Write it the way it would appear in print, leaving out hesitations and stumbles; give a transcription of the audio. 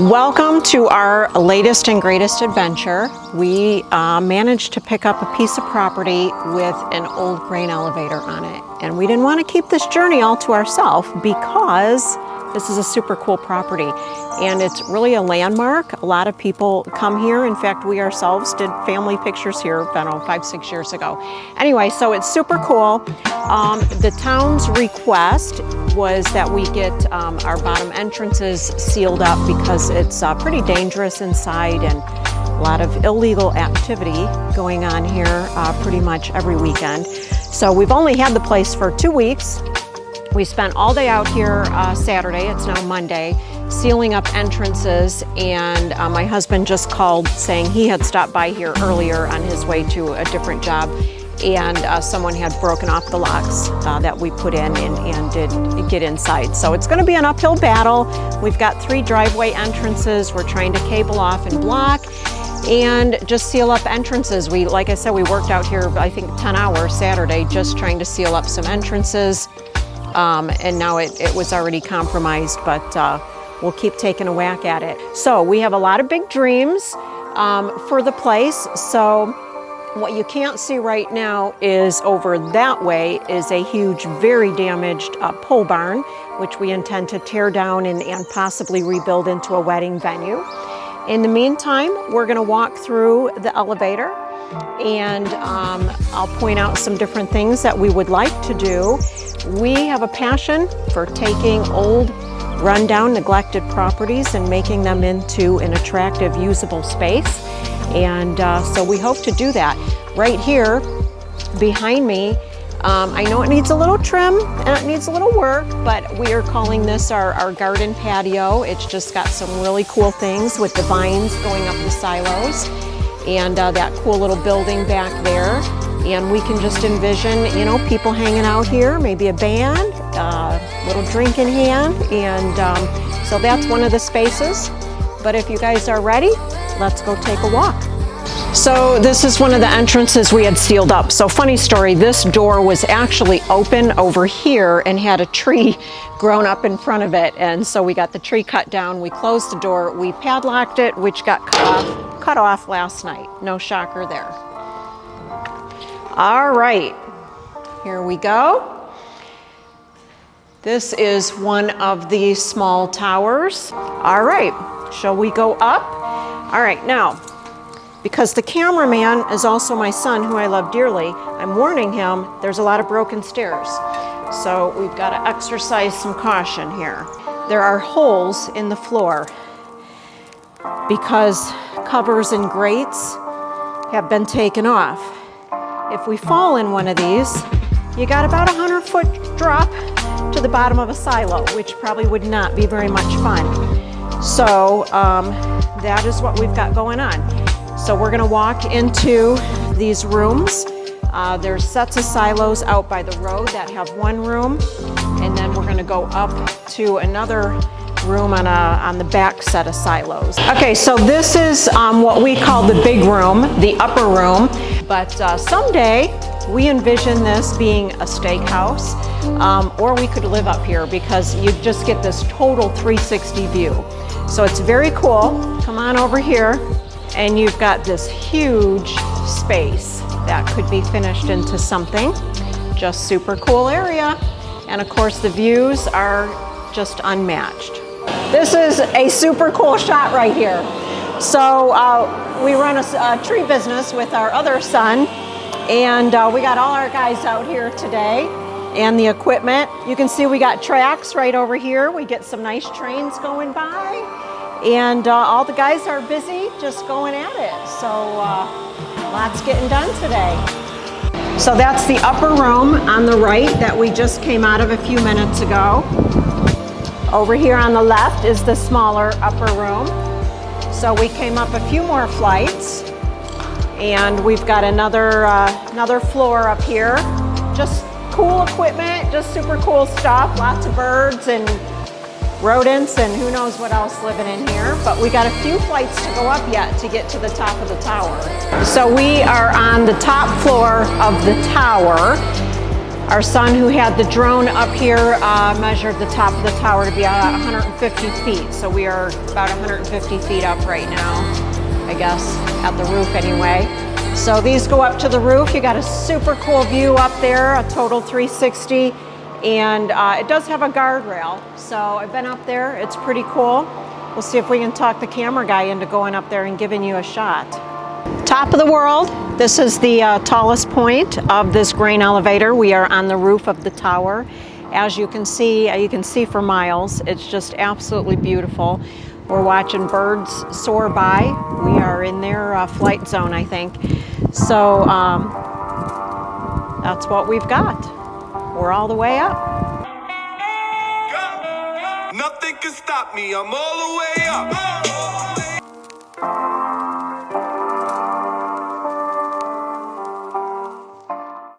Welcome to our latest and greatest adventure. We managed to pick up a piece of property with an old grain elevator on it. And we didn't want to keep this journey all to ourselves because this is a super cool property. And it's really a landmark. A lot of people come here. In fact, we ourselves did family pictures here, I don't know, 5-6 years ago. Anyway, so it's super cool. The town's request was that we get our bottom entrances sealed up because it's pretty dangerous inside and a lot of illegal activity going on here pretty much every weekend. So we've only had the place for 2 weeks. We spent all day out here Saturday, it's now Monday, sealing up entrances, and my husband just called saying he had stopped by here earlier on his way to a different job, and someone had broken off the locks that we put in and did get inside. So it's going to be an uphill battle. We've got 3 driveway entrances. We're trying to cable off and block and just seal up entrances. Like I said, we worked out here, I think 10 hours Saturday just trying to seal up some entrances. And now it was already compromised, but we'll keep taking a whack at it. So we have a lot of big dreams for the place. So what you can't see right now is over that way is a huge, very damaged pole barn, which we intend to tear down and possibly rebuild into a wedding venue. In the meantime, we're going to walk through the elevator and I'll point out some different things that we would like to do. We have a passion for taking old, rundown, neglected properties and making them into an attractive, usable space. And so we hope to do that. Right here behind me, I know it needs a little trim and it needs a little work, but we are calling this our garden patio. It's just got some really cool things with the vines going up the silos and that cool little building back there. And we can just envision, you know, people hanging out here, maybe a band, little drink in hand. And so that's one of the spaces. But if you guys are ready, let's go take a walk. So this is one of the entrances we had sealed up. So funny story, this door was actually open over here and had a tree grown up in front of it. And so we got the tree cut down, we closed the door, we padlocked it, which got cut off last night. No shocker there. All right, here we go. This is one of the small towers. All right, shall we go up? All right, now, because the cameraman is also my son, who I love dearly, I'm warning him there's a lot of broken stairs. So we've got to exercise some caution here. There are holes in the floor because covers and grates have been taken off. If we fall in one of these, you got about a 100-foot drop to the bottom of a silo, which probably would not be very much fun. So that is what we've got going on. So we're gonna walk into these rooms. There's sets of silos out by the road that have one room, and then we're gonna go up to another room on the back set of silos. Okay, so this is what we call the big room, the upper room. But someday we envision this being a steakhouse, or we could live up here because you just get this total 360 view. So it's very cool. Come on over here, and you've got this huge space that could be finished into something. Just super cool area. And of course the views are just unmatched. This is a super cool shot right here. So we run a tree business with our other son, and we got all our guys out here today and the equipment. You can see we got tracks right over here. We get some nice trains going by, and all the guys are busy just going at it. So lots getting done today. So that's the upper room on the right that we just came out of a few minutes ago. Over here on the left is the smaller upper room. So we came up a few more flights, and we've got another floor up here. Just cool equipment, just super cool stuff. Lots of birds and rodents and who knows what else living in here. But we got a few flights to go up yet to get to the top of the tower. So we are on the top floor of the tower. Our son, who had the drone up here, measured the top of the tower to be 150 feet. So we are about 150 feet up right now, I guess, at the roof anyway. So these go up to the roof. You got a super cool view up there, a total 360. And it does have a guardrail. So I've been up there, it's pretty cool. We'll see if we can talk the camera guy into going up there and giving you a shot. Top of the world. This is the tallest point of this grain elevator. We are on the roof of the tower. As you can see for miles. It's just absolutely beautiful. We're watching birds soar by. We are in their flight zone, I think. So that's what we've got. We're all the way up. Nothing can stop me, I'm all the way up.